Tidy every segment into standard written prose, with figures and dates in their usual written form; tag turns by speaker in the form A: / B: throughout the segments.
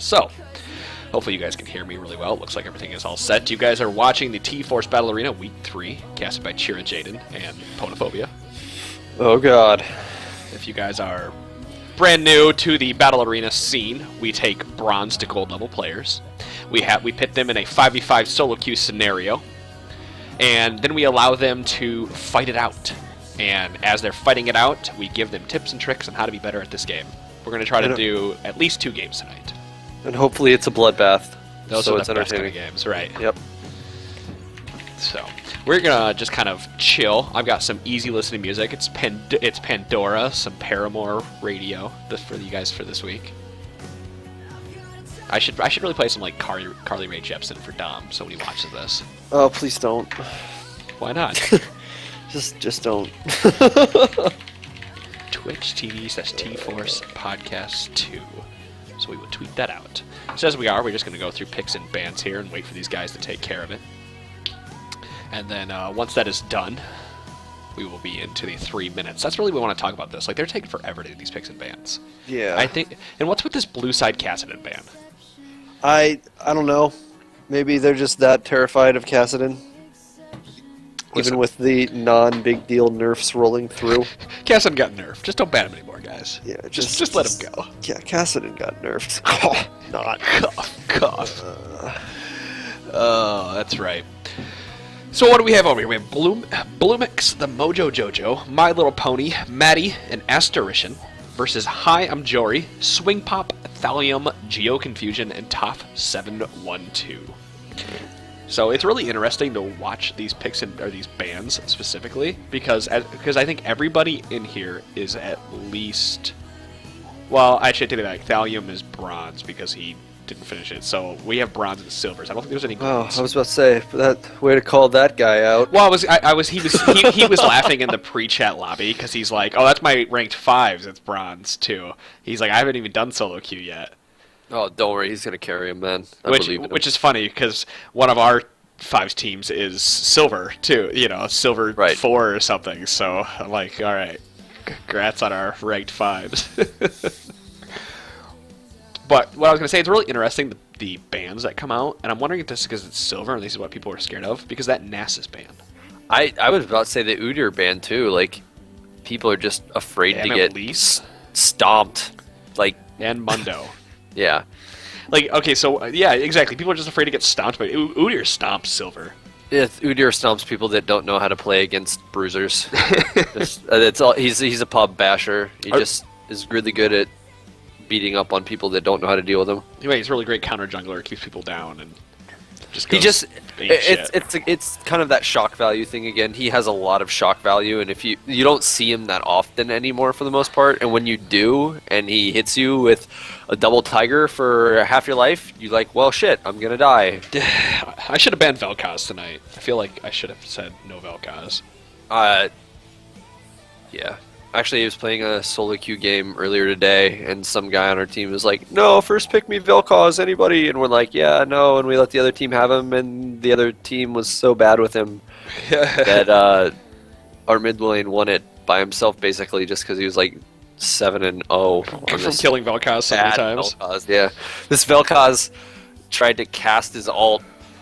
A: So, hopefully you guys can hear me really well. It looks like everything is all set. You guys are watching the T-Force Battle Arena Week 3, casted by Chira Jaden and Ponophobia.
B: Oh god.
A: If you guys are brand new to the Battle Arena scene, we take bronze to gold level players. We pit them in a 5v5 solo queue scenario, and then we allow them to fight it out. And as they're fighting it out, we give them tips and tricks on how to be better at this game. We're going to try to do at least 2 games tonight.
B: And hopefully it's a bloodbath.
A: Those
B: so
A: are
B: it's
A: the best kind
B: entertaining.
A: of games, right?
B: Yep.
A: So we're gonna just kind of chill. I've got some easy listening music. It's Pandora, some Paramore radio for you guys for this week. I should really play some like Carly Rae Jepsen for Dom so when he watches this.
B: Oh, please don't.
A: Why not?
B: just don't.
A: Twitch TV says TFORCE Podcast 2. So we will tweet that out. So as we're just going to go through picks and bans here and wait for these guys to take care of it. And then once that is done, we will be into the 3 minutes. That's really what we want to talk about this. Like, they're taking forever to do these picks and bans.
B: Yeah.
A: I think. And what's with this blue side Kassadin ban?
B: I don't know. Maybe they're just that terrified of Kassadin. Even with the non-big deal nerfs rolling through.
A: Kassadin got nerfed. Just don't ban him anymore, guys.
B: Yeah,
A: just let him go.
B: Yeah, Kassadin got nerfed.
A: Not cough. Oh, that's right. So what do we have over here? We have Bloomix, the Mojo Jojo, My Little Pony, Maddie, and Astarition versus Hi, I'm Jory, Swing Pop, Thallium, Geo Confusion, and Toph 712. So it's really interesting to watch these picks or these bans specifically because I think everybody in here is at least. Well, actually, I take it back. Thallium is bronze because he didn't finish it. So we have bronze and silvers. I don't think there's any golds.
B: Oh, I was about to say that way to call that guy out.
A: Well, he was laughing in the pre-chat lobby because he's like, "Oh, that's my ranked 5s. It's bronze too." He's like, "I haven't even done solo queue yet."
B: Oh, don't worry, he's gonna carry him, man. Which
A: is funny because one of our 5s teams is silver too. You know, silver 4 or something. So I'm like, all right, congrats on our ranked 5s. But what I was going to say, it's really interesting, the bans that come out, and I'm wondering if this is because it's silver, and this is what people are scared of, because that Nasus ban.
B: I was about to say the Udyr ban, too. Like, people are just afraid to get stomped. Like,
A: and Mundo.
B: Yeah.
A: Like, okay, so, yeah, exactly. People are just afraid to get stomped, but Udyr stomps silver.
B: Yeah, Udyr stomps people that don't know how to play against bruisers. It's all. He's a pub basher. He just is really good at beating up on people that don't know how to deal with him.
A: Anyway, he's a really great counter jungler, keeps people down, and just goes
B: it's kind of that shock value thing again. He has a lot of shock value, and if you don't see him that often anymore for the most part, and when you do, and he hits you with a double tiger for half your life, you're like, well, shit, I'm gonna die.
A: I should have banned Vel'Koz tonight. I feel like I should have said no Vel'Koz.
B: Yeah. Actually, he was playing a solo queue game earlier today, and some guy on our team was like, no, first pick me Vel'Koz, anybody? And we're like, yeah, no, and we let the other team have him, and the other team was so bad with him that our mid lane won it by himself, basically, just because he was like 7-0.
A: From killing Vel'Koz so many times.
B: Vel'Koz, yeah. This Vel'Koz tried to cast his ult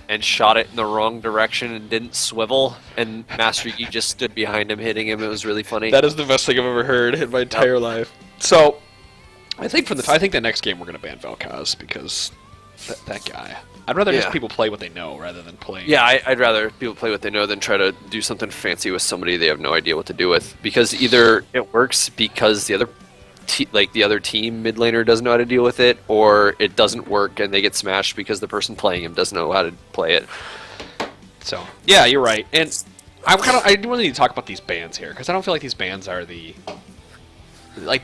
B: and shot it in the wrong direction and didn't swivel, and Master Yi just stood behind him hitting him. It was really funny.
A: That is the best thing I've ever heard in my entire life. So, I think the next game we're going to ban Vel'Koz because that guy. I'd rather just people play what they know rather than play.
B: Yeah, I'd rather people play what they know than try to do something fancy with somebody they have no idea what to do with. Because either it works because the other team mid laner doesn't know how to deal with it, or it doesn't work and they get smashed because the person playing him doesn't know how to play it.
A: So yeah, you're right. And I do really need to talk about these bans here because I don't feel like these bans are the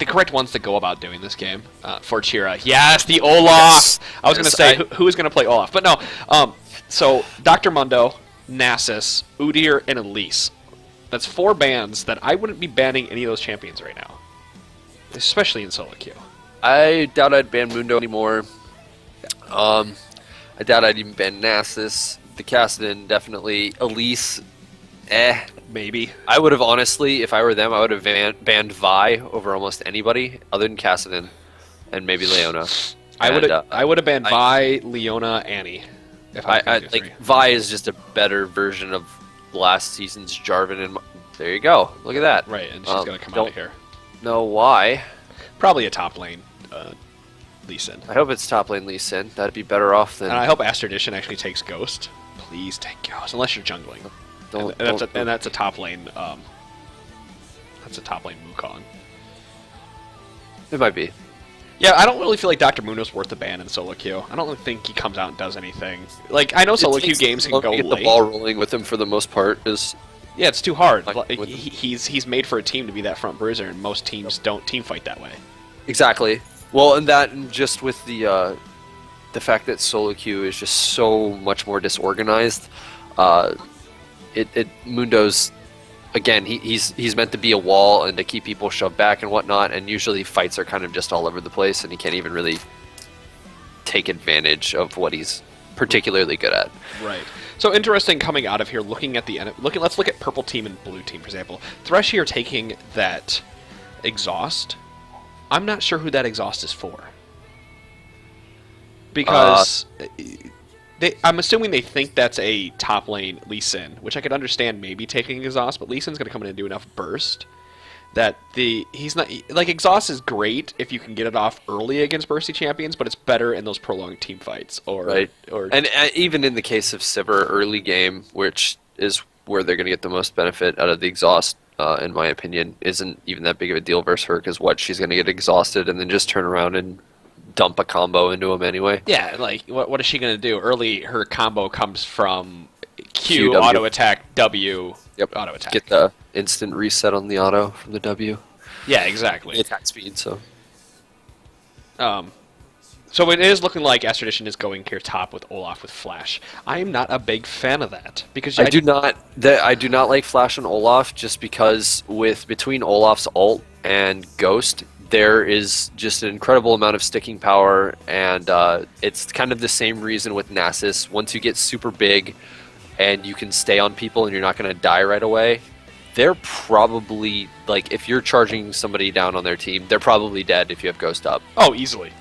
A: correct ones to go about doing this game. For Chira, yes, the Olaf. Yes. I was going to say who is going to play Olaf, but no. So Dr. Mundo, Nasus, Udyr, and Elise. That's 4 bans that I wouldn't be banning any of those champions right now. Especially in solo queue.
B: I doubt I'd ban Mundo anymore. I doubt I'd even ban Nasus. The Kassadin, definitely. Elise,
A: maybe.
B: I would have, honestly, if I were them, I would have banned Vi over almost anybody other than Kassadin and maybe Leona.
A: I would have banned Vi, Leona, Annie. If I
B: like Vi is just a better version of last season's Jarvan, and there you go. Look at that.
A: Right, and she's gonna come out of here.
B: Know why?
A: Probably a top lane Lee Sin.
B: I hope it's top lane Lee Sin. That'd be better off than.
A: And I hope Astrodition actually takes Ghost. Please take Ghost, unless you're jungling. And that's a top lane. That's a top lane Wukong.
B: It might be.
A: Yeah, I don't really feel like Dr. Mundo's worth the ban in solo queue. I don't think he comes out and does anything. Like, I know solo queue games can go
B: late. Get the ball rolling with him for the most part is.
A: Yeah, it's too hard. He's made for a team to be that front bruiser, and most teams don't team fight that way. Exactly.
B: Well, and just with the fact that solo queue is just so much more disorganized, Mundo's. Again, he's meant to be a wall and to keep people shoved back and whatnot, and usually fights are kind of just all over the place, and he can't even really take advantage of what he's particularly good at.
A: Right. So interesting coming out of here, let's look at purple team and blue team, for example. Thresh here taking that exhaust. I'm not sure who that exhaust is for. Because... I'm assuming they think that's a top lane Lee Sin, which I could understand maybe taking exhaust, but Lee Sin's going to come in and do enough burst that he's not like exhaust is great if you can get it off early against bursty champions, but it's better in those prolonged team fights.
B: And even in the case of Sivir early game, which is where they're going to get the most benefit out of the exhaust, in my opinion, isn't even that big of a deal versus her, because she's going to get exhausted and then just turn around and dump a combo into him anyway.
A: Yeah, like, what is she going to do? Early, her combo comes from Q auto attack, W, auto attack.
B: Get the instant reset on the auto from the W.
A: Yeah, exactly.
B: The attack speed, so.
A: So it is looking like Astrodition is going here top with Olaf with Flash. I am not a big fan of that, because
B: I do not like Flash and Olaf, just because between Olaf's ult and Ghost, there is just an incredible amount of sticking power, and it's kind of the same reason with Nasus. Once you get super big and you can stay on people and you're not going to die right away, they're probably, like, if you're charging somebody down on their team, they're probably dead if you have Ghost up.
A: Oh, easily.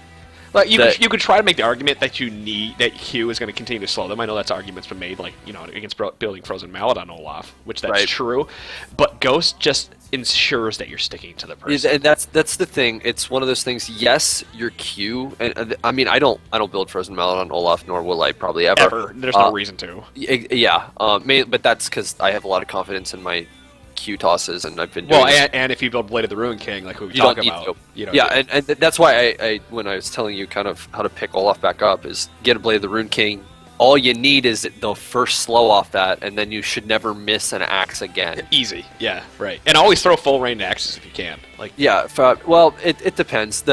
A: Like, you could try to make the argument that that Q is going to continue to slow them. I know that's argument's been made, like, against building Frozen Mallet on Olaf, which that's true. But Ghost just ensures that you're sticking to the person.
B: And that's the thing. It's one of those things. Yes, your Q, and I mean, I don't build Frozen Mallet on Olaf, nor will I probably ever.
A: There's no reason to.
B: Yeah, but that's because I have a lot of confidence in my Q tosses, and I've been doing
A: and if you build Blade of the Ruin King, like who we talk about,
B: and that's why I when I was telling you kind of how to pick Olaf back up is get a Blade of the Ruin King. All you need is the first slow off that, and then you should never miss an axe again.
A: Easy, yeah, right. And always throw full range axes if you can. Like,
B: yeah, well, it depends.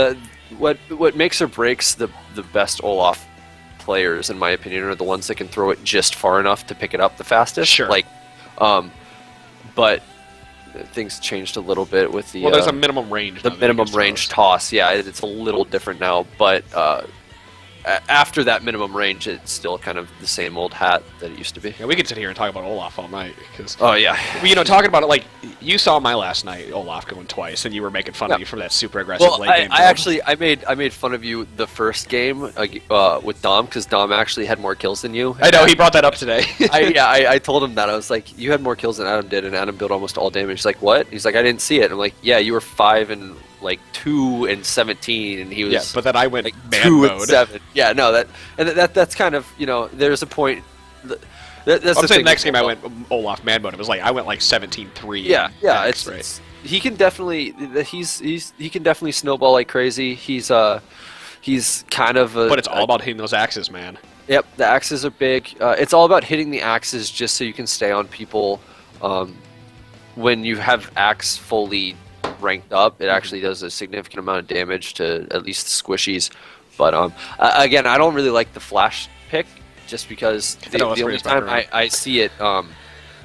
B: What makes or breaks the best Olaf players, in my opinion, are the ones that can throw it just far enough to pick it up the fastest.
A: Sure.
B: Like, but things changed a little bit with the.
A: Well, there's a minimum range.
B: The minimum range toss, yeah, it's a little different now, but. After that minimum range, it's still kind of the same old hat that it used to be.
A: Yeah, we could sit here and talk about Olaf all night.
B: Oh, yeah.
A: Talking about it, like, you saw my last night, Olaf going twice, and you were making fun of me for that super aggressive late game.
B: I made fun of you the first game with Dom, because Dom actually had more kills than you.
A: I know, he brought that up today.
B: I told him that. I was like, you had more kills than Adam did, and Adam built almost all damage. He's like, what? He's like, I didn't see it. I'm like, yeah, you were 5 and 2 and 17, and he was.
A: Yeah, but then I went
B: like
A: man
B: 2
A: mode.
B: And 7. Yeah, no, that's kind of there's a point. That's
A: I'm saying next game I went Olaf man mode. It was like I went like 17-3.
B: Yeah, it's he can definitely he can definitely snowball like crazy. He's kind of
A: but it's all about hitting those axes, man.
B: Yep, the axes are big. It's all about hitting the axes just so you can stay on people. When you have axe fully ranked up, it actually does a significant amount of damage to at least the squishies. But again, I don't really like the Flash pick, just because the only time I see it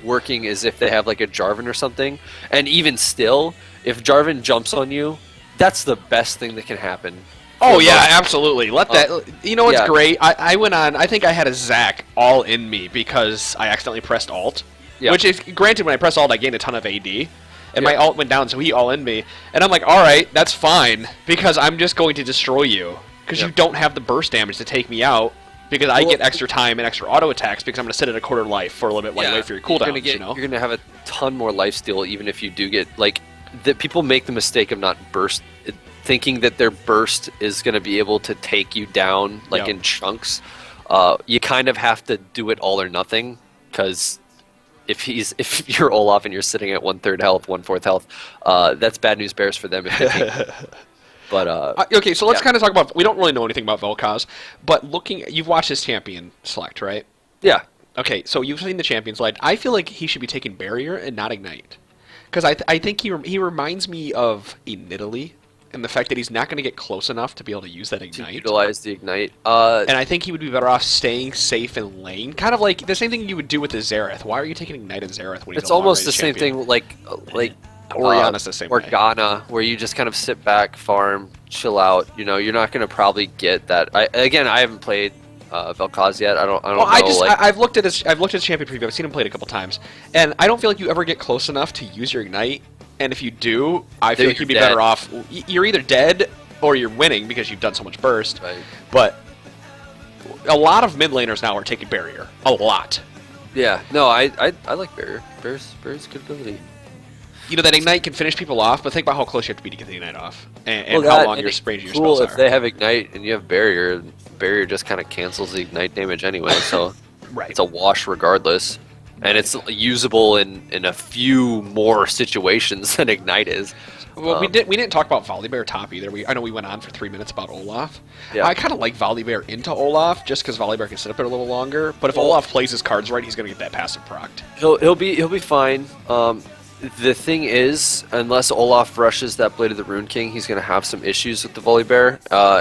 B: working is if they have like a Jarvan or something. And even still, if Jarvan jumps on you, that's the best thing that can happen.
A: Oh yeah, absolutely. Let that. What's great? I went on. I think I had a Zac all in me because I accidentally pressed Alt. Yeah. Which is granted, when I press Alt, I gained a ton of AD. And my ult went down, so he all in me. And I'm like, alright, that's fine, because I'm just going to destroy you. because you don't have the burst damage to take me out. Because I get extra time and extra auto attacks because I'm going to sit at a quarter life for a little bit while you wait for your cooldowns.
B: You're going to have a ton more lifesteal even if you do get people make the mistake of not burst, thinking that their burst is going to be able to take you down in chunks. You kind of have to do it all or nothing because if you're Olaf and you're sitting at 1/3 health, 1/4 health, that's bad news bears for them if they take But
A: okay, so let's kind of talk about. We don't really know anything about Vel'Koz, but you've watched his champion select, right?
B: Yeah.
A: Okay, so you've seen the champion select. I feel like he should be taking barrier and not ignite, because I think he reminds me of a Nidalee, and the fact that he's not going to get close enough to be able to use that ignite.
B: To utilize the ignite.
A: And I think he would be better off staying safe in lane, kind of like the same thing you would do with the Xerath. Why are you taking ignite in Xerath when he's
B: It's almost the same thing like.
A: Oriana's the same way.
B: Morgana, where you just kind of sit back, farm, chill out. You're not going to probably get that. I haven't played Vel'Koz yet. I don't know.
A: I've looked at his champion preview. I've seen him play it a couple times, and I don't feel like you ever get close enough to use your ignite. And if you do, I feel like you'd be better off. You're either dead or you're winning because you've done so much burst.
B: Right.
A: But a lot of mid laners now are taking barrier. A lot.
B: Yeah. No, I like barrier. Barrier's good ability.
A: That ignite can finish people off, but think about how close you have to be to get the ignite off, and how long your range of your spells are.
B: If they have ignite and you have barrier just kind of cancels the ignite damage anyway, so it's a wash regardless, and it's usable in a few more situations than ignite is.
A: Well, we didn't talk about Volibear top either. I know we went on for 3 minutes about Olaf. Yeah. I kind of like Volibear into Olaf just because Volibear can sit up there a little longer. But if Olaf plays his cards right, he's going to get that passive procced.
B: He'll be fine. The thing is, unless Olaf rushes that Blade of the Rune King, he's going to have some issues with the Volibear,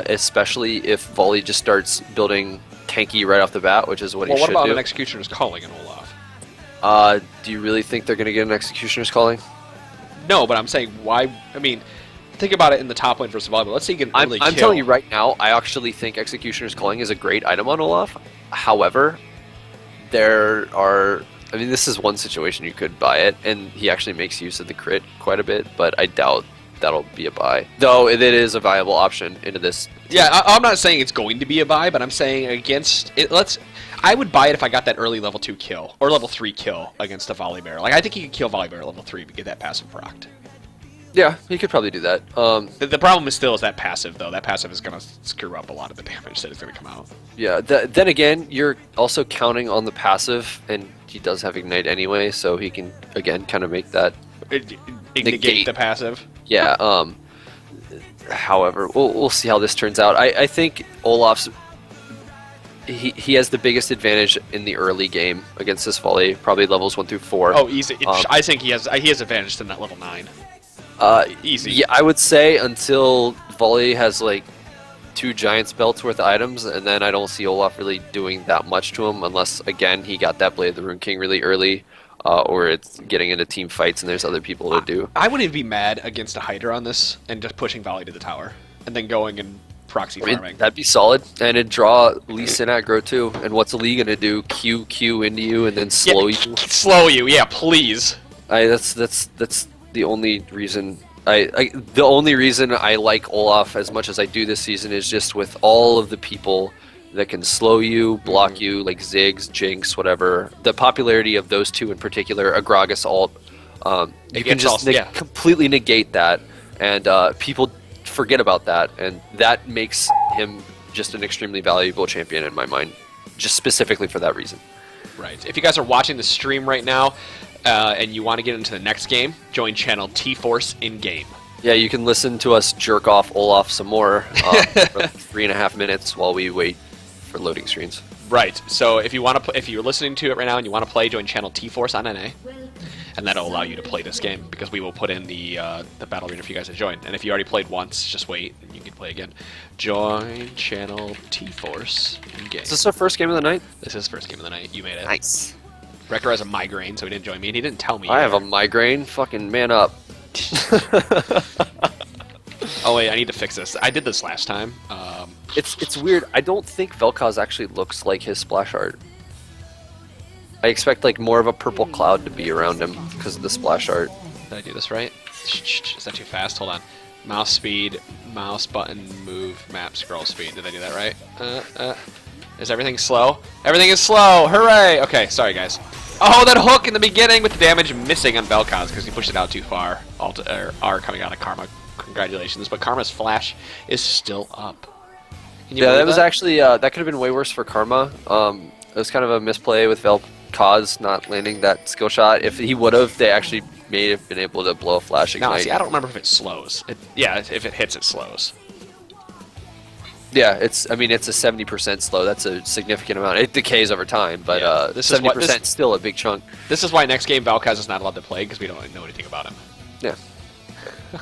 B: especially if Volley just starts building tanky right off the bat, which is what he should do.
A: What about an Executioner's Calling in Olaf?
B: Do you really think they're going to get an Executioner's Calling?
A: No, but I'm saying why. I mean, think about it in the top lane versus Volibear. Let's say you can really
B: I'm telling you right now, I actually think Executioner's Calling is a great item on Olaf. However, there are... I mean, this is one situation you could buy it, and he actually makes use of the crit quite a bit, but I doubt that'll be a buy. Though it is a viable option into this.
A: Yeah, I'm not saying it's going to be a buy, but I'm saying against it. I would buy it if I got that early level 2 kill or level 3 kill against a Volibear. Like I think he could kill Volibear at level 3 to get that passive procced.
B: Yeah, he could probably do that.
A: The problem is still that passive, though. That passive is going to screw up a lot of the damage that is going to come out.
B: Yeah, then again, you're also counting on the passive, and he does have Ignite anyway, so he can, again, kind of make that...
A: Negate the passive?
B: Yeah, however, we'll see how this turns out. I think Olaf's... He has the biggest advantage in the early game against this Volley, probably levels 1 through 4.
A: Oh, easy. I think he has advantage to that level 9. Easy.
B: Yeah, I would say until Volley has like 2 Giant's Belts worth of items, and then I don't see Olaf really doing that much to him unless, again, he got that Blade of the Rune King really early, or it's getting into team fights and there's other people to do.
A: I wouldn't be mad against a Hydra on this and just pushing Volley to the tower and then going and proxy farming.
B: That'd be solid, and it'd draw Lee Sin aggro too. And what's a Lee gonna do? Q into you and then slow you?
A: Slow you, yeah, please.
B: That's the only reason the only reason I like Olaf as much as I do this season is just with all of the people that can slow you, block you, like Ziggs, Jinx, whatever. The popularity of those two in particular, Agragas ult, you can just completely negate that, and people forget about that, and that makes him just an extremely valuable champion in my mind, just specifically for that reason.
A: Right. If you guys are watching the stream right now, and you want to get into the next game, join channel TFORCE in-game.
B: Yeah, you can listen to us jerk off Olaf some more for like 3.5 minutes while we wait for loading screens.
A: Right. So if you want to, if you're listening to it right now and you want to play, join channel TFORCE on NA, and that'll allow you to play this game because we will put in the battle arena for you guys to join. And if you already played once, just wait and you can play again. Join channel TFORCE in-game.
B: Is this our first game of the night?
A: This is first game of the night. You made it.
B: Nice.
A: Wrecker has a migraine, so he didn't join me, and he didn't tell me.
B: I have a migraine. Fucking man up.
A: Oh wait, I need to fix this. I did this last time.
B: It's weird. I don't think Vel'Koz actually looks like his splash art. I expect like more of a purple cloud to be around him because of the splash art.
A: Did I do this right? Is that too fast? Hold on. Mouse speed, mouse button, move, map, scroll speed. Did I do that right? Is everything slow? Everything is slow! Hooray! Okay, sorry guys. Oh, that hook in the beginning with the damage missing on Vel'Koz because he pushed it out too far. R coming out of Karma. Congratulations. But Karma's flash is still up.
B: Yeah, that was actually, that could have been way worse for Karma. It was kind of a misplay with Vel'Koz not landing that skill shot. If he would have, they actually may have been able to blow a flash ignite.
A: No, see, I don't remember if it slows. Yeah, if it hits, it slows.
B: Yeah, it's a 70% slow. That's a significant amount. It decays over time, but 70% is still a big chunk.
A: This is why next game Vel'Koz is not allowed to play, because we don't know anything about him.
B: Yeah.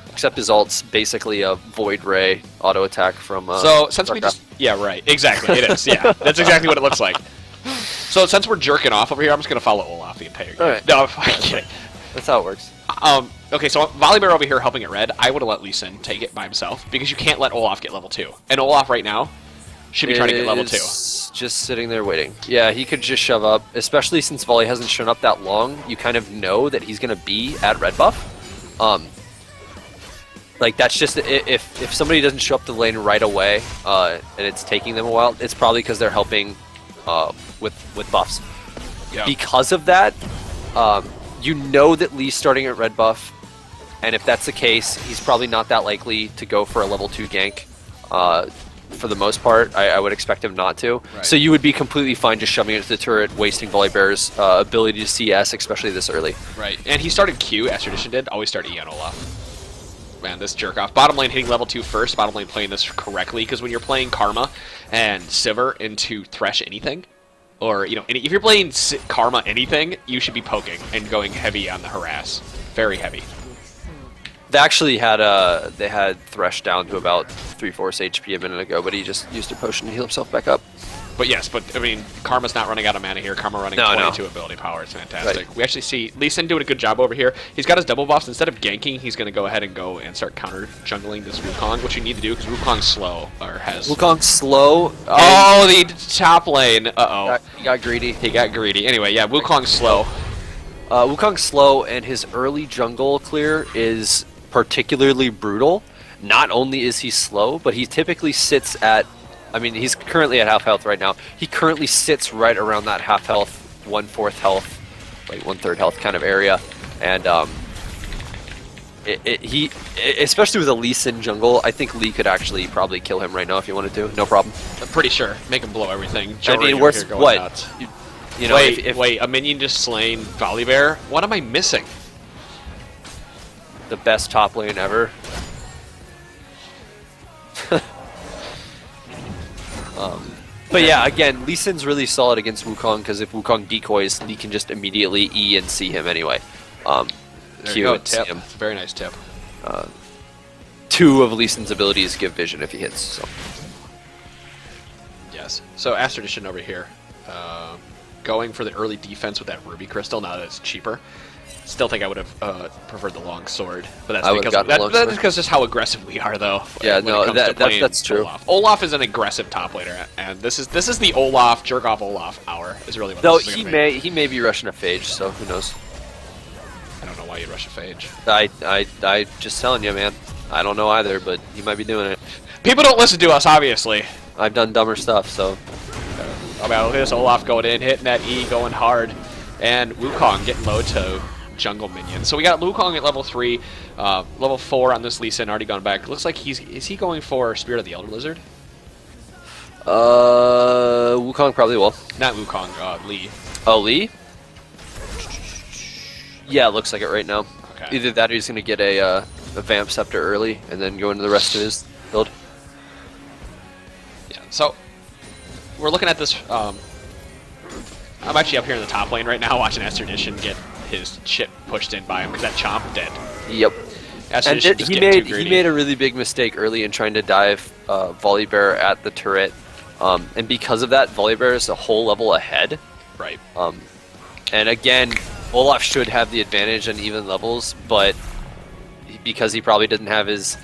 B: Except his ult's basically a Void Ray auto attack from
A: So, since we
B: Starcraft.
A: just... Yeah, right. Exactly, it is. Yeah, that's exactly what it looks like. So, since we're jerking off over here, I'm just going to follow Olaf the entire game.
B: All right.
A: No, I'm kidding.
B: That's how it works.
A: Okay, so Volibear over here helping at red. I would have let Lee Sin take it by himself because you can't let Olaf get level 2. And Olaf right now should be trying to get level 2.
B: Just sitting there waiting. Yeah, he could just shove up, especially since Volley hasn't shown up that long. You kind of know that he's going to be at red buff. Like, that's just, if somebody doesn't show up the lane right away and it's taking them a while, it's probably because they're helping with buffs.
A: Yeah.
B: Because of that, you know that Lee's starting at red buff, and if that's the case, he's probably not that likely to go for a level 2 gank. For the most part, I would expect him not to.
A: Right.
B: So you would be completely fine just shoving it to the turret, wasting Volibear's ability to CS, especially this early.
A: Right, and he started Q, as Tradition did, always start E on Olaf. Man, this jerk off. Bottom lane hitting level 2 first, bottom lane playing this correctly, because when you're playing Karma and Sivir into Thresh anything, or, you know, if you're playing Karma anything, you should be poking and going heavy on the harass. Very heavy.
B: They actually had they had Thresh down to about 3/4 HP a minute ago, but he just used a potion to heal himself back up.
A: But yes, I mean, Karma's not running out of mana here. Karma running 22 ability power. It's fantastic. Right. We actually see Lee Sin doing a good job over here. He's got his double buffs. Instead of ganking, he's going to go ahead and start counter jungling this Wukong, which you need to do because Wukong's slow, or has...
B: Wukong's slow.
A: Oh, the top lane. Uh-oh.
B: He got greedy.
A: He got greedy. Anyway, yeah, Wukong's slow.
B: Wukong's slow, and his early jungle clear is particularly brutal. Not only is he slow, but he typically sits at... I mean, he's currently at half health right now. He currently sits right around that half health, 1/4 health, like 1/3 health kind of area. And he, especially with a Lee Sin jungle, I think Lee could actually probably kill him right now if he wanted to. No problem.
A: I'm pretty sure. Make him blow everything.
B: I mean, worse, what? You know,
A: wait, a minion just slain Volibear? What am I missing?
B: The best top lane ever. But yeah, again, Lee Sin's really solid against Wukong because if Wukong decoys, Lee can just immediately E and see him anyway.
A: There
B: Q
A: you go,
B: and see
A: tip.
B: him.
A: Very nice tip.
B: 2 of Lee Sin's abilities give vision if he hits. So.
A: Yes. So Astradition over here, going for the early defense with that Ruby Crystal now that it's cheaper. Still think I would have preferred the long sword, but that's because just how aggressive we are, though.
B: Yeah, no, that's true.
A: Olaf is an aggressive top laner, and this is the Olaf jerk off Olaf hour is really what.
B: Though
A: this is
B: he may be rushing a Phage, so who knows?
A: I don't know why you'd rush a Phage.
B: I just telling you, man. I don't know either, but he might be doing it.
A: People don't listen to us, obviously.
B: I've done dumber stuff, so.
A: I mean, look at this Olaf going in, hitting that E, going hard, and Wukong getting low to jungle minion. So we got Wukong at level 3, level 4 on this Lee Sin, already gone back. Looks like is he going for Spirit of the Elder Lizard?
B: Wukong probably will.
A: Not Wukong, Lee.
B: Oh, Lee? Yeah, it looks like it right now.
A: Okay.
B: Either that or he's going to get a Vamp Scepter early and then go into the rest of his build.
A: Yeah, so we're looking at this. I'm actually up here in the top lane right now watching Astradition get his shit pushed in by him because that Chomp dead.
B: Yep. And he made a really big mistake early in trying to dive Volibear at the turret, and because of that, Volibear is a whole level ahead.
A: Right.
B: And again, Olaf should have the advantage on even levels, but because he probably didn't have his...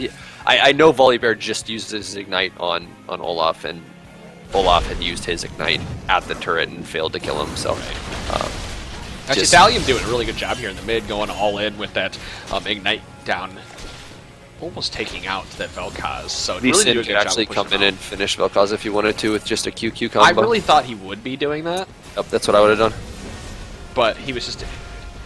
B: I know Volibear just used his Ignite on Olaf, and Olaf had used his Ignite at the turret and failed to kill him, so...
A: Actually, Thallium doing a really good job here in the mid, going all in with that Ignite down. almost taking out that Vel'Koz. So
B: Lee
A: really
B: Sin
A: do a
B: could
A: good job
B: actually
A: of pushing
B: come in
A: him
B: and finish Vel'Koz if you wanted to with just a QQ
A: out.
B: combo.
A: I really thought he would be doing that,
B: Yep, that's what I would have done.
A: but he was just.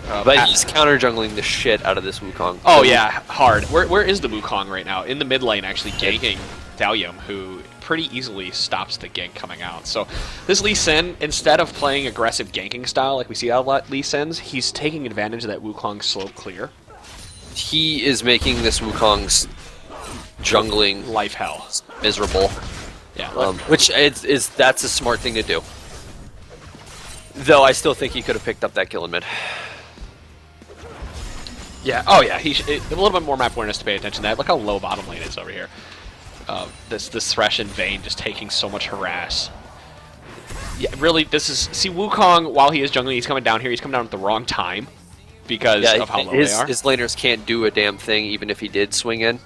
B: But he's counter jungling the shit out of this Wukong.
A: Oh yeah, hard. Where is the Wukong right now? In the mid lane, actually ganking Thallium, who pretty easily stops the gank coming out. So this Lee Sin, instead of playing aggressive ganking style like we see out of a lot Lee Sins, he's taking advantage of that Wukong slow clear.
B: He is making this Wukong's jungling
A: Life hell.
B: miserable.
A: Yeah.
B: Which that's a smart thing to do. Though I still think he could have picked up that kill in mid.
A: Yeah. Oh yeah. He a little bit more map awareness to pay attention to that. Look how low bottom lane is over here. This Thresh and Vayne just taking so much harass. Yeah, really. See Wukong while he is jungling, he's coming down here. He's coming down at the wrong time because of how low they are.
B: His laners can't do a damn thing even if he did swing in.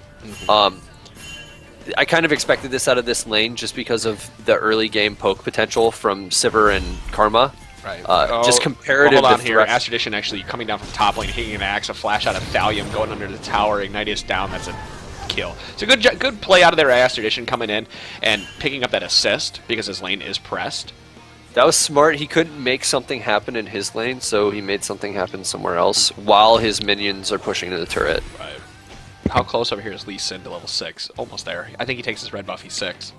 B: I kind of expected this out of this lane just because of the early game poke potential from Sivir and Karma.
A: Right.
B: Just comparative.
A: Hold on
B: to
A: here. Astradition actually coming down from top lane, hitting an axe, a flash out of Thallium, going under the tower. Ignitius down. That's a kill. So good play out of their Astradition coming in and picking up that assist because his lane is pressed.
B: That was smart. He couldn't make something happen in his lane, so he made something happen somewhere else while his minions are pushing to the turret.
A: Right. How close over here is Lee Sin to level 6? Almost there. I think he takes his red buff. He's 6.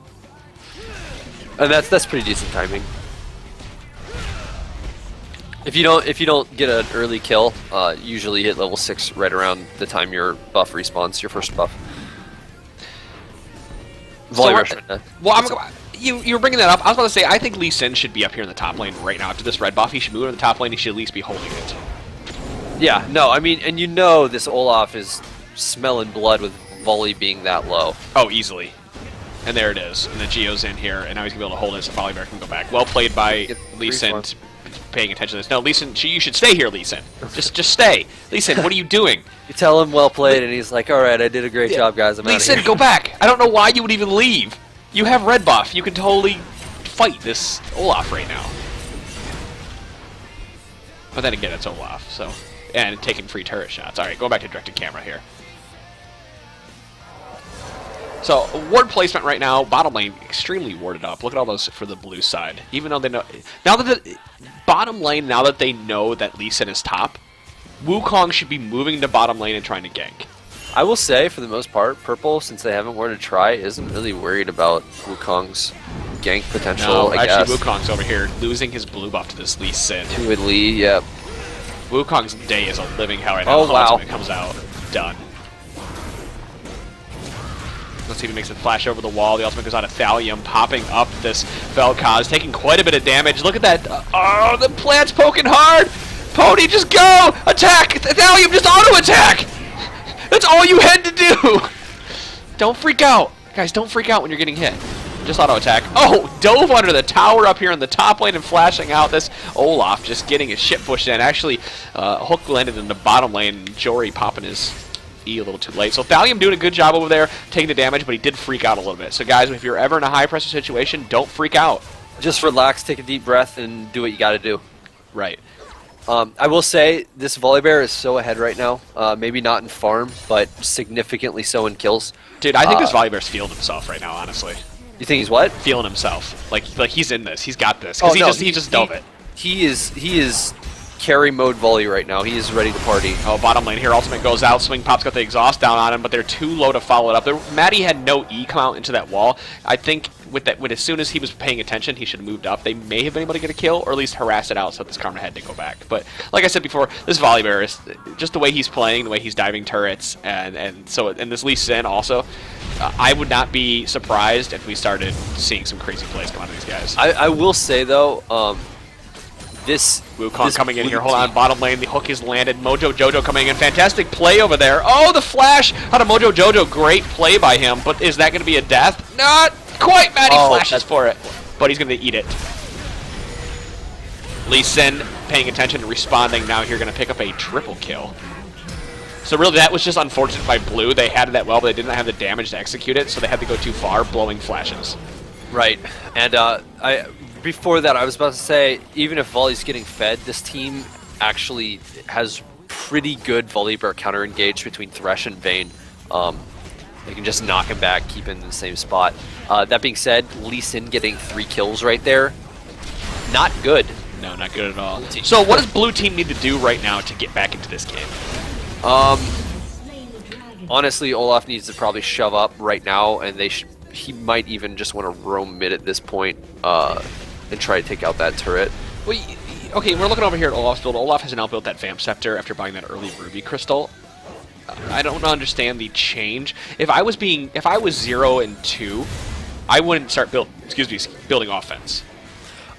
B: And that's pretty decent timing. If you don't get an early kill, usually hit level 6 right around the time your buff respawns, your first buff.
A: You were bringing that up. I was about to say, I think Lee Sin should be up here in the top lane right now. After this red buff, he should move to the top lane. He should at least be holding it.
B: Yeah, no, I mean, and you know this Olaf is smelling blood with volley being that low.
A: Oh, easily. And there it is. And the Geo's in here, and now he's going to be able to hold it, so Volibear can go back. Well played by Lee Sin, paying attention to this. No, Lee Sin, you should stay here, Lee Sin. Just stay. Lee Sin, what are you doing?
B: You tell him well played, and he's like, all right, I did a great job, guys. I'm out
A: Lee
B: of
A: Sin,
B: here.
A: go back. I don't know why you would even leave. You have red buff. You can totally fight this Olaf right now. But then again, it's Olaf, so... And taking free turret shots. Alright, going back to directed camera here. So, ward placement right now, bottom lane, extremely warded up. Look at all those for the blue side. Even though they know... Now that the... Bottom lane, now that they know that Lee Sin is top, Wukong should be moving to bottom lane and trying to gank.
B: I will say, for the most part, Purple, since they haven't warded try, isn't really worried about Wukong's gank potential,
A: No,
B: I
A: actually,
B: guess.
A: Wukong's over here, losing his blue buff to this Lee Sin.
B: To Lee, yep.
A: Wukong's day is a living hell right now.
B: Oh, wow.
A: When it comes out, done. Let's see if he makes it flash over the wall. The ultimate goes out of Thallium, popping up this Vel'Koz, taking quite a bit of damage. Look at that. Oh, the plant's poking hard. Pony, just go! Attack! Thallium, just auto-attack! That's all you had to do! Don't freak out. Guys, don't freak out when you're getting hit. Just auto-attack. Oh, dove under the tower up here in the top lane and flashing out. This Olaf just getting his shit pushed in. Actually, Hook landed in the bottom lane. Jory popping his E a little too late. So Thallium doing a good job over there, taking the damage, but he did freak out a little bit. So guys, if you're ever in a high-pressure situation, don't freak out.
B: Just relax, take a deep breath, and do what you gotta do.
A: Right.
B: I will say, this Volibear is so ahead right now. Maybe not in farm, but significantly so in kills.
A: Dude, I think this Volibear's feeling himself right now, honestly.
B: You think he's what?
A: Feeling himself. Like he's in this. He's got this. Because he just dove it.
B: He is carry mode volley right now. He is ready to party.
A: Oh, bottom lane here. Ultimate goes out. Swing Pop's got the exhaust down on him, but they're too low to follow it up. Maddie had no E come out into that wall. I think as soon as he was paying attention, he should have moved up. They may have been able to get a kill, or at least harass it out so this Karma had to go back. But like I said before, this Volibear is just the way he's playing, the way he's diving turrets, and this Lee Sin also. I would not be surprised if we started seeing some crazy plays come out of these guys.
B: I will say though, this
A: Wukong coming in here. Hold on, bottom lane. The hook is landed. Mojo Jojo coming in. Fantastic play over there. Oh, the flash out of Mojo Jojo. Great play by him. But is that going to be a death? Not quite. Maddie flashes for it, but he's going to eat it. Lee Sin paying attention and responding. Now here going to pick up a triple kill. So really, that was just unfortunate by Blue. They had that well, but they didn't have the damage to execute it, so they had to go too far, blowing flashes.
B: Right, and before that, I was about to say, even if Volley's getting fed, this team actually has pretty good Volibear counter engage between Thresh and Vayne. They can just knock him back, keep him in the same spot. That being said, Lee Sin getting 3 kills right there, not good.
A: No, not good at all. So what does blue team need to do right now to get back into this game?
B: Honestly, Olaf needs to probably shove up right now, and he might even just want to roam mid at this point and try to take out that turret.
A: Well, okay, we're looking over here at Olaf's build. Olaf has now built that Vamp Scepter after buying that early Ruby Crystal. I don't understand the change. If I was 0 and 2, I wouldn't start building offense.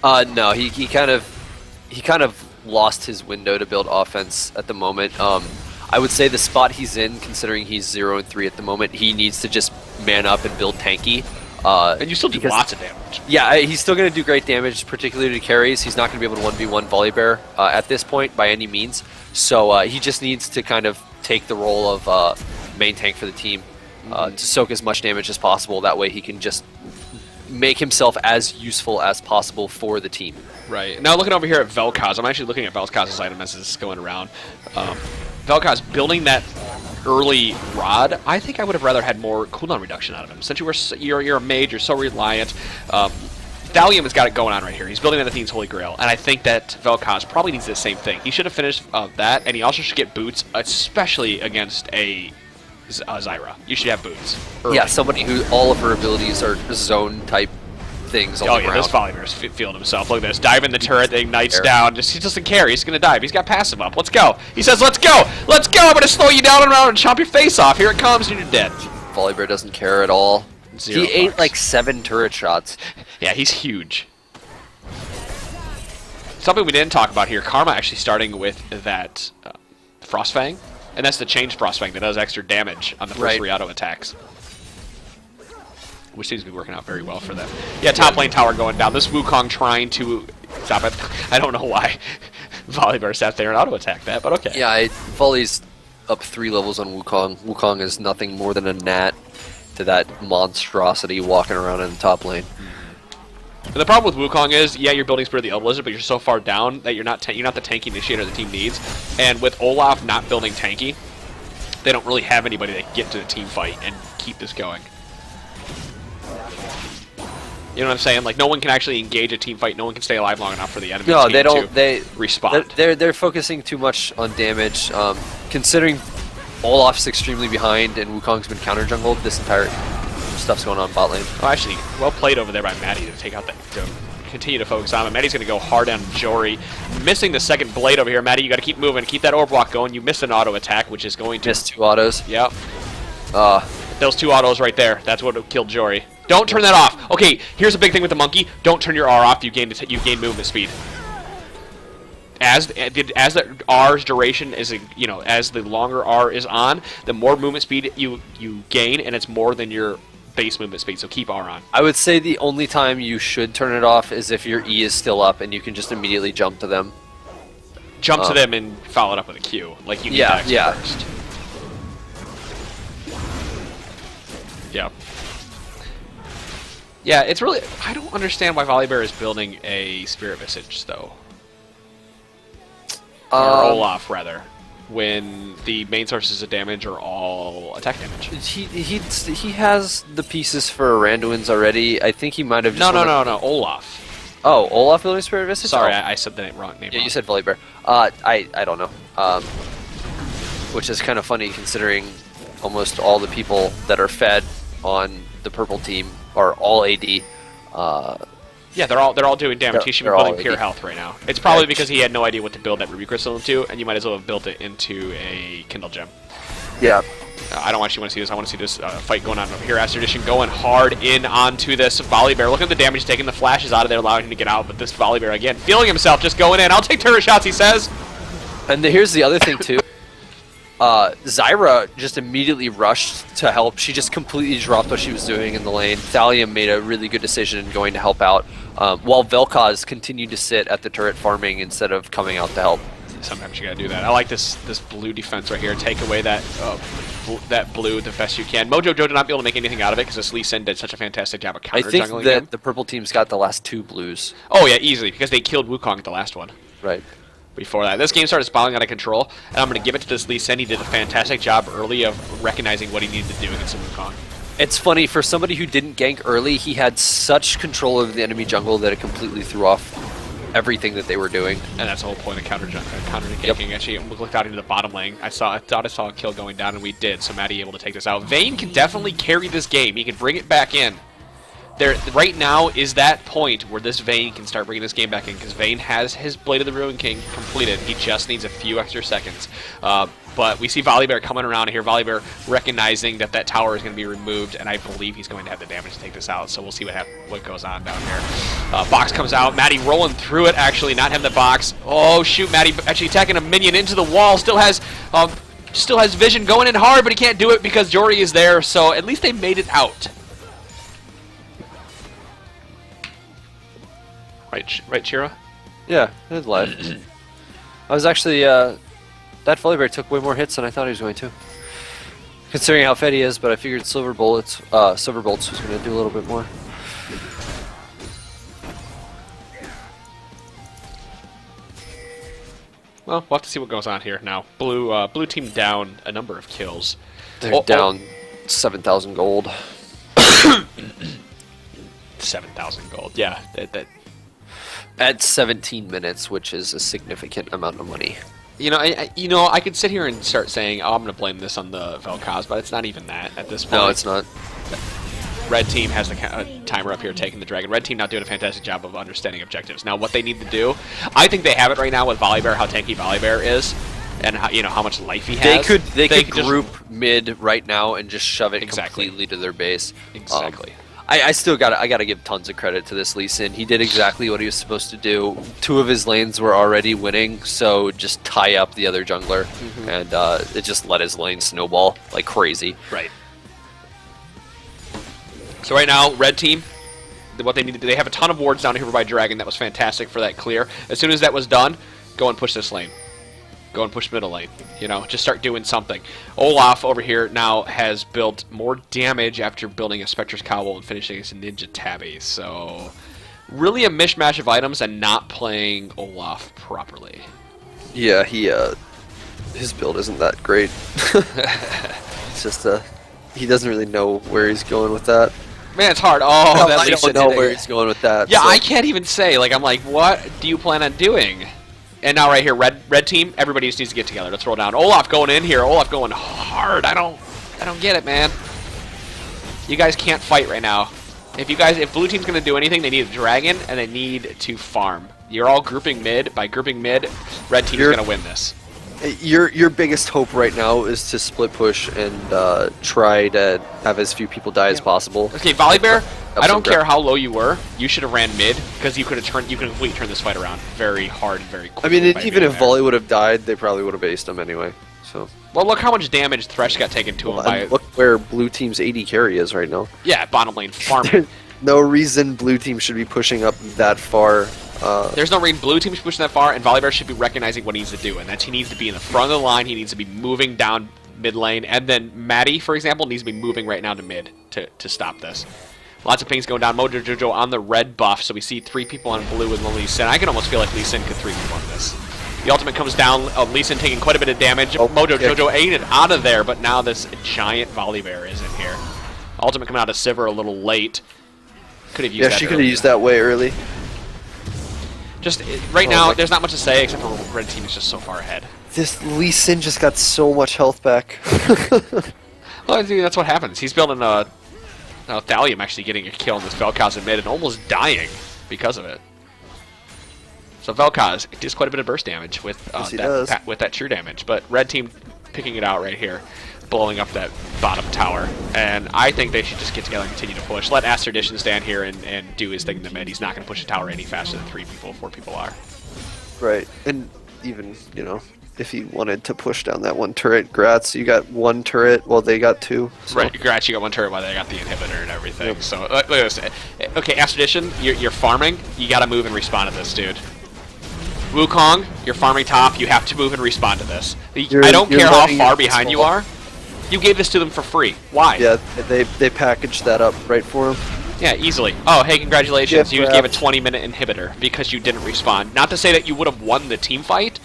B: No, he kind of lost his window to build offense at the moment. I would say the spot he's in, considering he's 0 and 3 at the moment, he needs to just man up and build tanky.
A: And you still do lots of damage.
B: Yeah, he's still going to do great damage, particularly to carries. He's not going to be able to 1v1 Volibear at this point by any means. So he just needs to kind of take the role of main tank for the team to soak as much damage as possible. That way he can just make himself as useful as possible for the team.
A: Right. Now looking over here at Vel'Koz, I'm actually looking at Vel'Koz's item as this is going around. Vel'Koz building that early rod, I think I would have rather had more cooldown reduction out of him. Since you're a mage, you're so reliant. Thallium has got it going on right here. He's building that Athene's Holy Grail, and I think that Vel'Koz probably needs the same thing. He should have finished that, and he also should get boots, especially against a Zyra. You should have boots. Early.
B: Yeah, somebody who all of her abilities are zone type things on the ground.
A: This Volibear's feeling himself. Look at this. Dive in the turret, that ignites down. He doesn't care. He's going to dive. He's got passive up. Let's go. He says, let's go. Let's go. I'm going to slow you down and around and chop your face off. Here it comes, and you're dead.
B: Volibear doesn't care at all.
A: He
B: ate like 7 turret shots.
A: Yeah, he's huge. Something we didn't talk about here, Karma actually starting with that Frostfang, and that's the changed Frostfang that does extra damage on the first 3 auto attacks. Which seems to be working out very well for them. Yeah, top lane tower going down. This Wukong trying to stop it. I don't know why Volibear sat there and auto attacked that, but okay.
B: Yeah, Volley's up 3 levels on Wukong. Wukong is nothing more than a gnat to that monstrosity walking around in the top lane.
A: And the problem with Wukong is, yeah, you're building Spirit of the Elder Lizard, but you're so far down that you're not the tanky initiator the team needs. And with Olaf not building tanky, they don't really have anybody that can get to the team fight and keep this going. You know what I'm saying? Like, no one can actually engage a team fight. No one can stay alive long enough for the enemy team
B: they don't.
A: To respawn.
B: They're focusing too much on damage. Considering Olaf's extremely behind and Wukong's been counter jungled, this entire stuff's going on bot lane.
A: Oh, actually, well played over there by Maddie to take out that. To continue to focus on him. Maddie's going to go hard on Jory. Missing the second blade over here. Maddie, you got to keep moving. Keep that orb block going. You missed an auto attack, which is going to.
B: Missed 2 autos.
A: Yep. Those 2 autos right there. That's what killed Jory. Don't turn that off. Okay, here's a big thing with the monkey. Don't turn your R off. You gain movement speed. As the R's duration is, as the longer R is on, the more movement speed you gain, and it's more than your base movement speed. So keep R on.
B: I would say the only time you should turn it off is if your E is still up and you can just immediately jump to them.
A: Jump to them and follow it up with a Q. Like you need that first. Yeah. Yeah, it's really... I don't understand why Volibear is building a Spirit Visage, though. Or Olaf, rather. When the main sources of damage are all attack damage.
B: He has the pieces for Randuin's already. I think he might have just...
A: No, Olaf.
B: Oh, Olaf building Spirit Visage?
A: Sorry, I said the wrong name.
B: Yeah,
A: wrong.
B: You said Volibear. I don't know. Which is kind of funny considering almost all the people that are fed on the purple team are all AD.
A: Yeah, they're all doing damage. He should be building pure health right now. It's probably because he had no idea what to build that Ruby Crystal into, and you might as well have built it into a Kindle Gem.
B: Yeah.
A: I don't actually want to see this. I want to see this fight going on over here. Aster Edition going hard in onto this Volibear. Look at the damage taking. The flashes out of there, allowing him to get out. But this Volibear, again, feeling himself, just going in. I'll take turret shots, he says.
B: And here's the other thing, too. Zyra just immediately rushed to help. She just completely dropped what she was doing in the lane. Thallium made a really good decision going to help out, while Vel'Koz continued to sit at the turret farming instead of coming out to help.
A: Sometimes you gotta do that. I like this blue defense right here. Take away that blue the best you can. Mojo Joe did not be able to make anything out of it because this Lee Sin did such a fantastic job of counter jungling.
B: I think that the purple team's got the last 2 blues.
A: Oh yeah, easily, because they killed Wukong at the last one.
B: Right.
A: before that. This game started spiraling out of control, and I'm going to give it to this Lee Sin. He did a fantastic job early of recognizing what he needed to do against the Wukong.
B: It's funny, for somebody who didn't gank early, he had such control over the enemy jungle that it completely threw off everything that they were doing.
A: And that's the whole point of counter ganking. Yep. Actually, we looked out into the bottom lane. I thought I saw a kill going down, and we did, so Matty able to take this out. Vayne can definitely carry this game. He can bring it back in. There, right now is that point where this Vayne can start bringing this game back in, because Vayne has his Blade of the Ruin King completed. He just needs a few extra seconds. But we see Volibear coming around here. Volibear recognizing that that tower is going to be removed, and I believe he's going to have the damage to take this out. So we'll see what goes on down here. Box comes out. Matty rolling through it, actually, not having the box. Oh, shoot, Matty actually attacking a minion into the wall. Still has vision going in hard, but he can't do it because Jory is there. So at least they made it out. Right, Chira?
B: Yeah, it was live. I was actually, that Volibear took way more hits than I thought he was going to. Considering how fed he is, but I figured Silver Bolts was going to do a little bit more.
A: Well, we'll have to see what goes on here now. Blue team down a number of kills.
B: They're down 7,000 gold.
A: 7,000 gold, yeah. That
B: At 17 minutes, which is a significant amount of money.
A: I could sit here and start saying, oh, I'm going to blame this on the Vel'Koz, but it's not even that at this point.
B: No, it's not.
A: Red team has the timer up here taking the dragon. Red team not doing a fantastic job of understanding objectives. Now, what they need to do, I think they have it right now with Volibear, how tanky Volibear is, and how much life he has.
B: They could group mid right now and just shove it completely to their base.
A: Exactly.
B: I still gotta give tons of credit to this Lee Sin. He did exactly what he was supposed to do. 2 of his lanes were already winning, so just tie up the other jungler, and it just let his lane snowball like crazy.
A: Right. So right now, red team, what they need to do, they have a ton of wards down here by Dragon. That was fantastic for that clear. As soon as that was done, go and push this lane. Go and push middle lane. Just start doing something. Olaf over here now has built more damage after building a Spectre's Cowl and finishing his Ninja Tabby. So, really a mishmash of items and not playing Olaf properly.
B: Yeah, his build isn't that great. It's just he doesn't really know where he's going with that.
A: Man, it's hard. Oh,
B: I don't know where he's going with that.
A: Yeah,
B: so.
A: I can't even say. I'm like, what do you plan on doing? And now right here, red team, everybody just needs to get together. Let's roll down. Olaf going in here. Olaf going hard. I don't get it, man. You guys can't fight right now. If blue team's gonna do anything, they need a dragon and they need to farm. You're all grouping mid. By grouping mid, red team's gonna win this.
B: Your biggest hope right now is to split push and try to have as few people die as possible.
A: Okay, Volibear, I don't care how low you were. You should have ran mid because you could completely turn this fight around very hard and very quickly.
B: I mean, even if Volley would have died, they probably would have aced him anyway. So.
A: Well, look how much damage Thresh got taken to him by.
B: Look where blue team's AD carry is right now.
A: Yeah, bottom lane farming.
B: No reason blue team should be pushing up that far.
A: There's no reason blue team should push that far, and Volibear should be recognizing what he needs to do, and that's he needs to be in the front of the line. He needs to be moving down mid lane, and then Matty, for example, needs to be moving right now to mid to stop this. Lots of pings going down. Mojo Jojo on the red buff, so we see 3 people on blue with Lee Sin. I can almost feel like Lee Sin could 3 people on this. The ultimate comes down. Lee Sin taking quite a bit of damage. Mojo Jojo ate it out of there, but now this giant Volibear is in here. Ultimate coming out of Sivir a little late. Could have used that.
B: Yeah, she could have used that way early.
A: Just right now, there's not much to say except for red team is just so far ahead.
B: This Lee Sin just got so much health back.
A: Well, I think that's what happens. He's building a Thallium actually getting a kill in this Vel'Koz in mid and almost dying because of it. So Vel'Koz does quite a bit of burst damage with that true damage, but red team picking it out right here, blowing up that bottom tower. And I think they should just get together and continue to push. Let Asterdition stand here and do his thing in the mid. He's not going to push the tower any faster than 3 people, 4 people are.
B: Right, and even, if he wanted to push down that one turret, Gratz, you got 1 turret while they got 2. So.
A: Right, Gratz, you got 1 turret while they got the inhibitor and everything. Yep. So, look at this. Okay, Asterdition, you're farming. You got to move and respond to this, dude. Wukong, you're farming top. You have to move and respond to this. I don't care how far behind you are. You gave this to them for free. Why?
B: Yeah, they packaged that up right for him.
A: Yeah, easily. Oh, hey, congratulations.
B: Get
A: You gave a
B: wrapped.
A: 20-minute inhibitor because you didn't respond. Not to say that you would have won the team fight,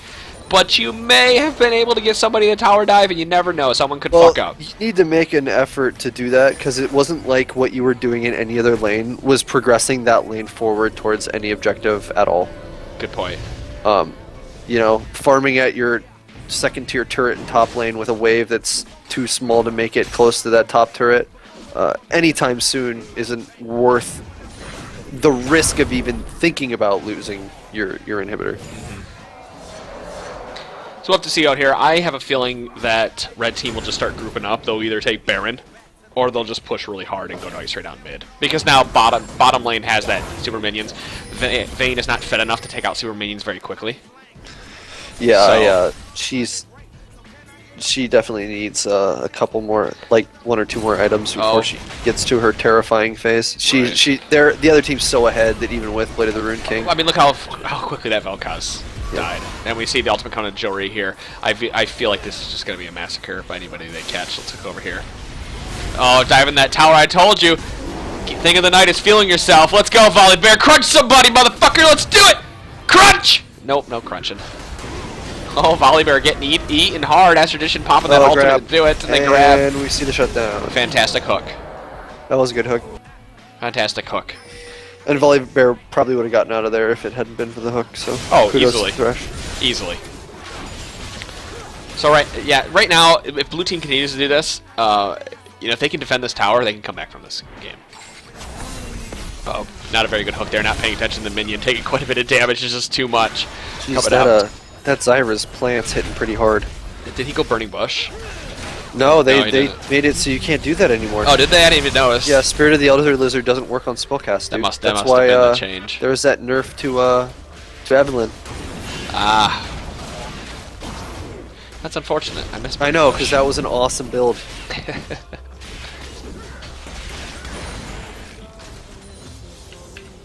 A: but you may have been able to get somebody to tower dive, and you never know. Someone could fuck up.
B: You need to make an effort to do that because it wasn't like what you were doing in any other lane was progressing that lane forward towards any objective at all.
A: Good point.
B: You know, farming at your second tier turret in top lane with a wave that's too small to make it close to that top turret anytime soon isn't worth the risk of even thinking about losing your inhibitor.
A: So we'll have to see out here. I have a feeling that red team will just start grouping up. They'll either take Baron, or they'll just push really hard and go nice right down mid. Because now bottom lane has that super minions. Vayne is not fed enough to take out super minions very quickly.
B: Yeah, she definitely needs a couple more, like 1 or 2 more items before she gets to her terrifying phase. The other team's so ahead that even with Blade of the Rune King.
A: I mean, look how quickly that Vel'Koz died. And we see the ultimate coming to Jory here. I feel like this is just going to be a massacre by anybody they catch. Let's look over here. Oh, dive in that tower, I told you. Thing of the night is feeling yourself. Let's go, Volley Bear. Crunch somebody, motherfucker. Let's do it. Crunch! Nope, no crunching. Oh, Volley Bear getting eaten hard. As tradition, popping that ultimate
B: grab.
A: to do it, and then grab.
B: And we see the shutdown.
A: Fantastic hook.
B: That was a good hook.
A: Fantastic hook.
B: And Volley Bear probably would have gotten out of there if it hadn't been for the hook. So kudos
A: easily.
B: to Thresh.
A: Easily. So right now, if blue team continues to do this, if they can defend this tower, they can come back from this game. Oh, not a very good hook there. Not paying attention to the minion, taking quite a bit of damage. It's just too much.
B: Jeez, that Zyra's plant's hitting pretty hard.
A: Did he go Burning Bush?
B: No, they
A: didn't.
B: made it so you can't do that anymore.
A: Oh, did they? I didn't even notice.
B: Yeah, Spirit of the Elder Lizard doesn't work on spellcast.
A: That must
B: That's
A: have
B: why
A: been the change.
B: there was that nerf to Evelyn.
A: Ah. That's unfortunate.
B: I know, because that was an awesome build.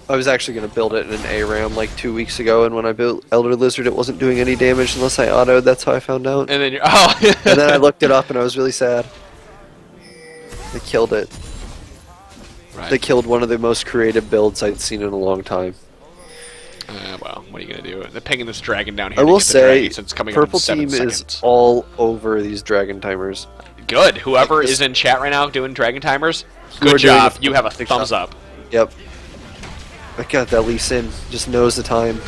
B: I was actually going to build it in an ARAM like 2 weeks ago, and when I built Elder Lizard, it wasn't doing any damage unless I autoed. That's how I found out.
A: And then
B: and then I looked it up, and I was really sad. They killed it.
A: Right.
B: They killed one of the most creative builds I'd seen in a long time.
A: Well, what are you going to do? They're pinging this dragon down here.
B: I will say,
A: since coming
B: Purple
A: up in 7
B: Team
A: seconds.
B: is all over these dragon timers.
A: Good. Whoever is in chat right now doing dragon timers,
B: Who are
A: good
B: doing
A: job.
B: a
A: You have a
B: fantastic
A: thumbs
B: job.
A: up.
B: Yep. I got that Lee Sin. Just knows the time.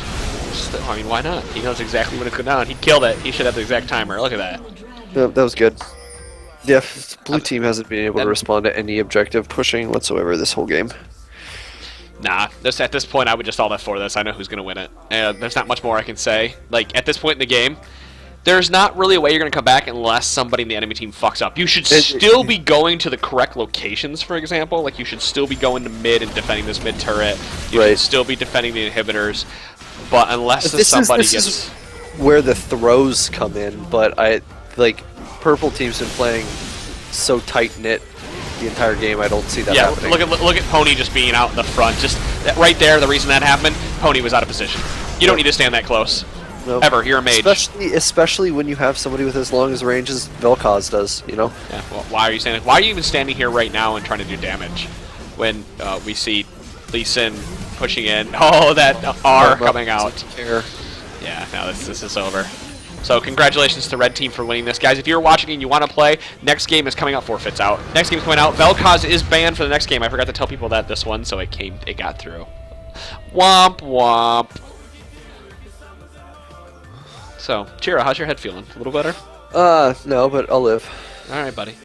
A: I mean, why not? He knows exactly when it's going down. He killed it. He should have the exact timer. Look at that.
B: Yep, that was good. Yeah, blue team hasn't been able to respond to any objective pushing whatsoever this whole game.
A: Nah, at this point, I would just all F4 this. I know who's going to win it. There's not much more I can say. Like, at this point in the game, there's not really a way you're going to come back unless somebody in the enemy team fucks up. You should still be going to the correct locations, for example. Like, you should still be going to mid and defending this mid turret. You should still be defending the inhibitors. But unless somebody
B: this
A: gets...
B: is where the throws come in, but Purple team's been playing so tight-knit the entire game, I don't see that happening.
A: Look at Pony just being out in the front. Just right there, the reason that happened, Pony was out of position. You don't need to stand that close.
B: Nope.
A: Ever. You're a mage.
B: Especially when you have somebody with as long as range as Vel'Koz does, you know?
A: Yeah, well, why are you standing? Why are you even standing here right now and trying to do damage? When we see Lee Sin pushing in. Oh, that R coming out. Yeah, now this is over. So congratulations to Red Team for winning this. Guys, if you're watching and you want to play, next game is coming out, forfeits out. Next game's coming out. Vel'Koz is banned for the next game. I forgot to tell people that this one, so it got through. Womp womp. So, Chira, how's your head feeling? A little better?
B: No, but I'll live.
A: Alright, buddy.